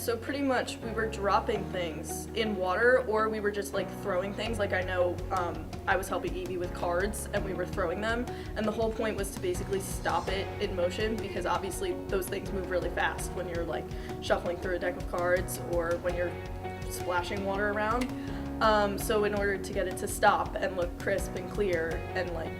so pretty much we were dropping things in water, or we were just like throwing things. Like I know I was helping Evie with cards and we were throwing them, and the whole point was to basically stop it in motion, because obviously those things move really fast when you're like shuffling through a deck of cards or when you're splashing water around. So in order to get it to stop and look crisp and clear and like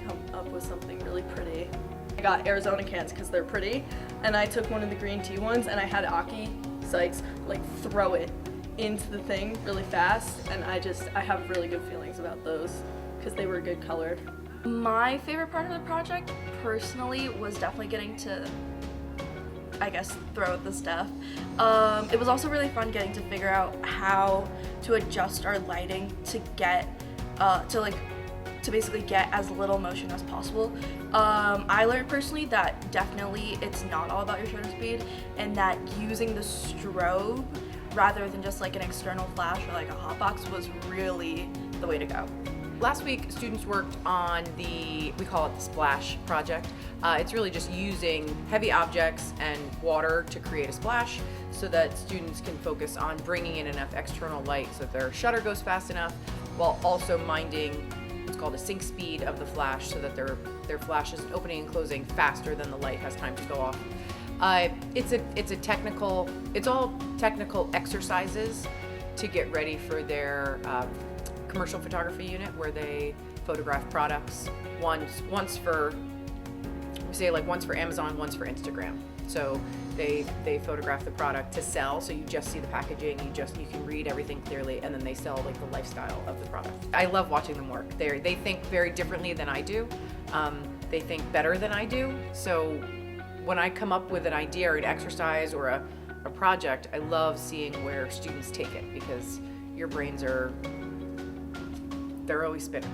come up with something really pretty, I got Arizona cans because they're pretty, and I took one of the green tea ones and I had Aki Sykes like throw it into the thing really fast, and I have really good feelings about those because they were good colored. My favorite part of the project personally was definitely getting to, I guess, throw the stuff. It was also really fun getting to figure out how to adjust our lighting to get to basically get as little motion as possible. I learned personally that definitely it's not all about your shutter speed, and that using the strobe rather than just like an external flash or like a hotbox was really the way to go. Last week, students worked on we call it the splash project. It's really just using heavy objects and water to create a splash so that students can focus on bringing in enough external light so that their shutter goes fast enough, while also minding what's called a sync speed of the flash so that their flash is opening and closing faster than the light has time to go off. It's all technical exercises to get ready for their commercial photography unit, where they photograph products once for Amazon, once for Instagram. So they photograph the product to sell, so you just see the packaging, you can read everything clearly, and then they sell like the lifestyle of the product. I love watching them work. They think very differently than I do. They think better than I do. So when I come up with an idea or an exercise or a project, I love seeing where students take it, because your brains they're always spinning.